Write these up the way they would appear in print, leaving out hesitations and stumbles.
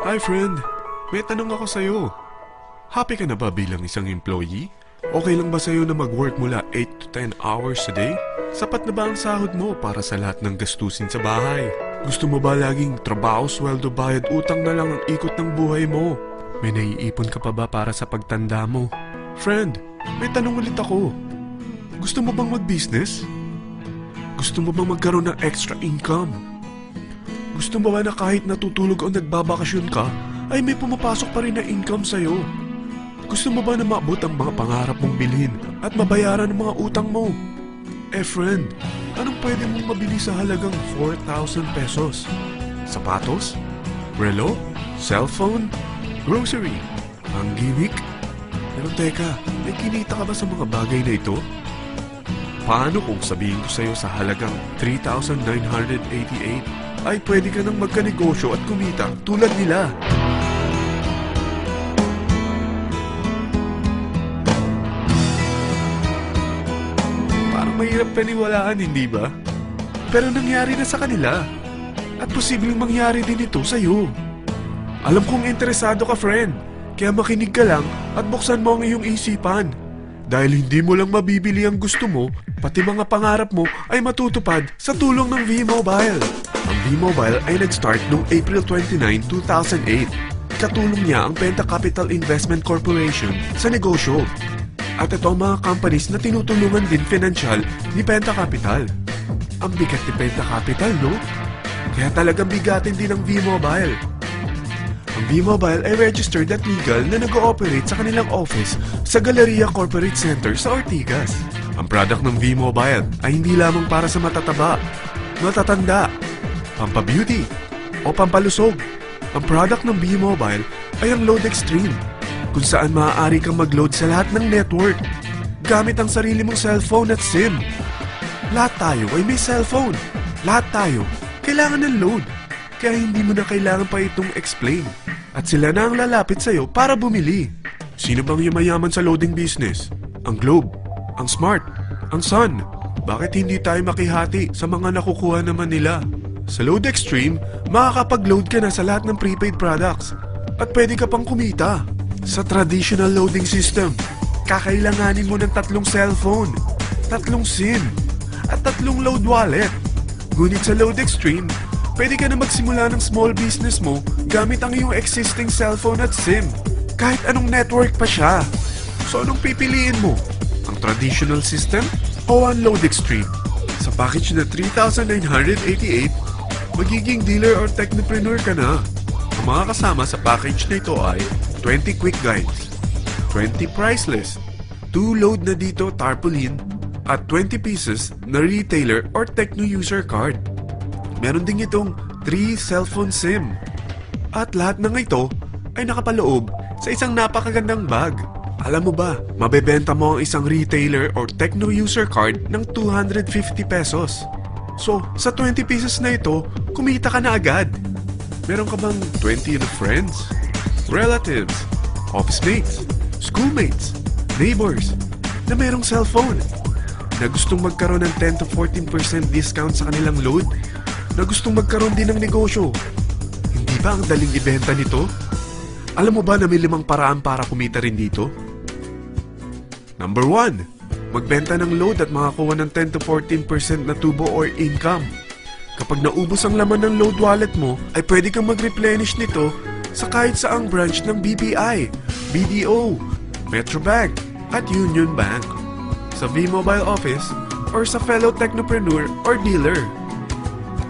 Hi friend, may tanong ako sa'yo. Happy ka na ba bilang isang employee? Okay lang ba sa'yo na mag-work mula 8 to 10 hours a day? Sapat na ba ang sahod mo para sa lahat ng gastusin sa bahay? Gusto mo ba laging trabaho, sweldo, bayad, utang na lang ang ikot ng buhay mo? May naiipon ka pa ba para sa pagtanda mo? Friend, may tanong ulit ako. Gusto mo bang mag-business? Gusto mo bang magkaroon ng extra income? Gusto mo ba na kahit natutulog o nagbabakasyon ka, ay may pumapasok pa rin na income sa'yo? Gusto mo ba na maabot ang mga pangarap mong bilhin at mabayaran ang mga utang mo? Friend, anong pwede mong mabili sa halagang 4,000 pesos? Sapatos? Relo? Cellphone? Grocery? Ang gimmick? Pero teka, may kinita ka ba sa mga bagay na ito? Paano kung sabihin ko sa'yo sa halagang 3,988 ay pwede ka nang magkanegosyo at kumita tulad nila? Parang mahirap paniwalaan, hindi ba? Pero nangyari na sa kanila. At posibleng mangyari din ito sa'yo. Alam kong interesado ka, friend. Kaya makinig ka lang at buksan mo ang iyong isipan. Dahil hindi mo lang mabibili ang gusto mo, pati mga pangarap mo ay matutupad sa tulong ng V-Mobile. Ang V-Mobile ay nag-start noong April 29, 2008. Katulong niya ang Penta Capital Investment Corporation sa negosyo. At ito ang mga companies na tinutulungan din financial ni Penta Capital. Ang bigat ni Penta Capital, no? Kaya talagang bigatin din ang V-Mobile. Ang V-Mobile ay registered at legal na nag-ooperate sa kanilang office sa Galleria Corporate Center sa Ortigas. Ang product ng V-Mobile ay hindi lamang para sa matataba, matatanda, pampabeauty, o pampalusog. Ang product ng V-Mobile ay ang Load Extreme, kung saan maaari kang mag-load sa lahat ng network gamit ang sarili mong cellphone at SIM. Lahat tayo ay may cellphone. Lahat tayo kailangan ng load. Kaya hindi mo na kailangan pa itong explain. At sila na ang lalapit sa'yo para bumili. Sino bang yumayaman sa loading business? Ang Globe, ang Smart, ang Sun. Bakit hindi tayo makihati sa mga nakukuha naman nila? Sa Load Extreme, makakapag-load ka na sa lahat ng prepaid products. At pwede ka pang kumita. Sa traditional loading system, kakailanganin mo ng 3 cellphone, 3 SIM, at 3 load wallet. Ngunit sa Load Extreme, pwede ka na magsimula ng small business mo gamit ang iyong existing cellphone at SIM. Kahit anong network pa siya. So anong pipiliin mo? Ang traditional system o ang Load Extreme? Sa package na 3,988, magiging dealer or technopreneur ka na. Ang mga kasama sa package na ito ay 20 quick guides, 20 price list, 2 load na dito tarpaulin, at 20 pieces na retailer or techno user card. Meron din itong 3 cellphone SIM. At lahat ng ito ay nakapaloob sa isang napakagandang bag. Alam mo ba, mabebenta mo ang isang retailer or techno user card ng 250 pesos. So, sa 20 pieces na ito, kumita ka na agad. Meron ka bang 20 na friends, relatives, office mates, schoolmates, neighbors na merong cellphone? Na gustong magkaroon ng 10 to 14% discount sa kanilang load? Na gustong magkaroon din ng negosyo? Hindi ba ang daling ibenta nito? Alam mo ba na may 5 paraan para kumita rin dito? Number 1, magbenta ng load at makakuha ng 10 to 14% na tubo or income. Kapag naubos ang laman ng load wallet mo, ay pwede kang mag-replenish nito sa kahit saang branch ng BPI, BDO, Metrobank, at Union Bank, sa V-Mobile office, or sa fellow technopreneur or dealer.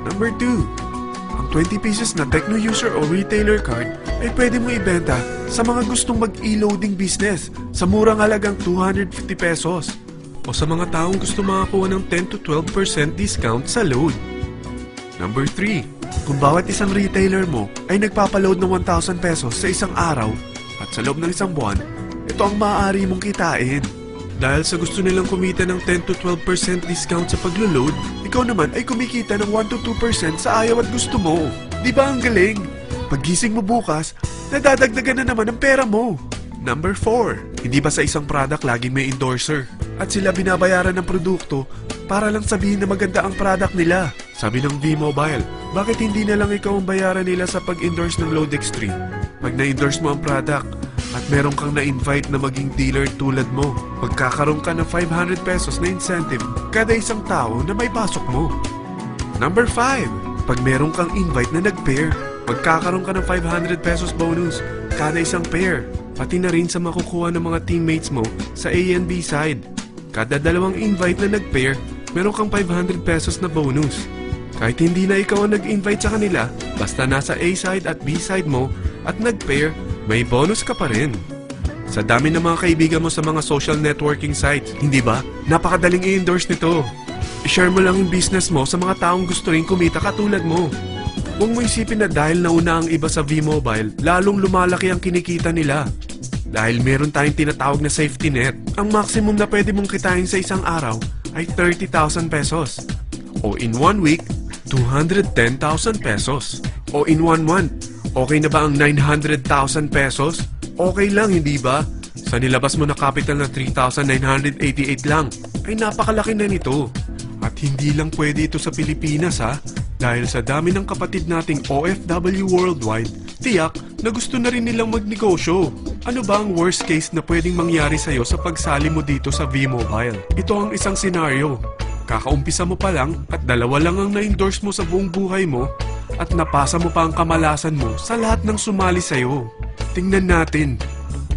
Number 2, ang 20 pieces na techno user o retailer card ay pwede mo ibenta sa mga gustong mag-e-loading business sa murang halagang 250 pesos o sa mga taong gusto makakuha ng 10 to 12% discount sa load. Number 3, kung bawat isang retailer mo ay nagpapaload ng 1,000 pesos sa isang araw at sa loob ng isang buwan, ito ang maaari mong kitain. Dahil sa gusto nilang kumita ng 10 to 12% discount sa paglo-load, ikaw naman ay kumikita ng 1 to 2% sa ayaw at gusto mo. Di ba ang galing? Paggising mo bukas, nadadagdagan na naman ang pera mo. Number 4, hindi ba sa isang product laging may endorser? At sila binabayaran ng produkto para lang sabihin na maganda ang product nila. Sabi ng V-Mobile, bakit hindi na lang ikaw ang bayaran nila sa pag-endorse ng Load Extreme? Pag na-endorse mo ang product at meron kang na-invite na maging dealer tulad mo, magkakaroon ka ng 500 pesos na incentive kada isang tao na may pasok mo. Number 5. Pag meron kang invite na nag-pair, magkakaroon ka ng 500 pesos bonus kada isang pair, pati na rin sa makukuha ng mga teammates mo sa A and B side. Kada dalawang invite na nag-pair, meron kang 500 pesos na bonus. Kahit hindi na ikaw ang nag-invite sa kanila, basta nasa A side at B side mo at nag-pair, may bonus ka pa rin. Sa dami ng mga kaibigan mo sa mga social networking sites, hindi ba? Napakadaling i-endorse nito. I-share mo lang yung business mo sa mga taong gusto rin kumita katulad mo. Huwag mo isipin na dahil nauna ang iba sa V-Mobile, lalong lumalaki ang kinikita nila. Dahil meron tayong tinatawag na safety net, ang maximum na pwede mong kitain sa isang araw ay 30,000 pesos. O in 1 week, 210,000 pesos. O in 1 month, okay na ba ang 900,000 pesos? Okay lang, hindi ba? Sa nilabas mo na capital na 3,988 lang, ay napakalaki na nito. At hindi lang pwede ito sa Pilipinas ha, dahil sa dami ng kapatid nating OFW worldwide, tiyak na gusto na rin nilang magnegosyo. Ano ba ang worst case na pwedeng mangyari sa'yo sa pagsali mo dito sa V-Mobile? Ito ang isang senaryo. Kakaumpisa mo pa lang at dalawa lang ang na-endorse mo sa buong buhay mo at napasa mo pa ang kamalasan mo sa lahat ng sumali sa'yo. Tingnan natin.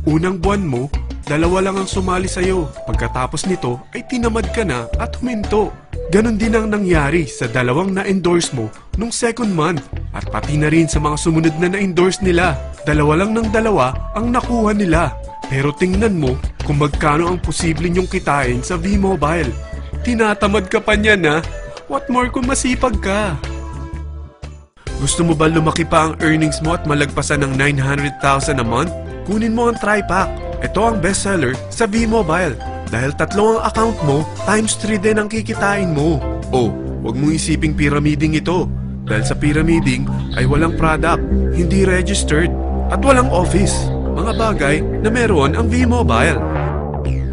Unang buwan mo, dalawa lang ang sumali sa'yo. Pagkatapos nito ay tinamad ka na at huminto. Ganon din ang nangyari sa dalawang na-endorse mo nung second month at pati na rin sa mga sumunod na na-endorse nila. Dalawa lang ng dalawa ang nakuha nila. Pero tingnan mo kung magkano ang posible nyong kitain sa V-Mobile. Tinatamad ka pa niyan ha? What more kung masipag ka? Gusto mo ba lumaki pa ang earnings mo at malagpasan ng 900,000 a month? Kunin mo ang TriPack. Ito ang bestseller sa V-Mobile. Dahil 3 ang account mo, times 3 din ang kikitain mo. Oh, huwag mong isiping pyramiding ito. Dahil sa pyramiding ay walang product, hindi registered, at walang office. Mga bagay na meron ang V-Mobile.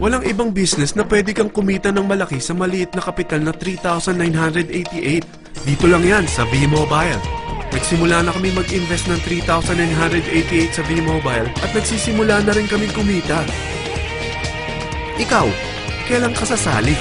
Walang ibang business na pwede kang kumita ng malaki sa maliit na kapital na 3,988. Dito lang yan sa V-Mobile. Nagsimula na kami mag-invest ng 3,988 sa V-Mobile at nagsisimula na rin kami kumita. Ikaw, kailan ka sasali?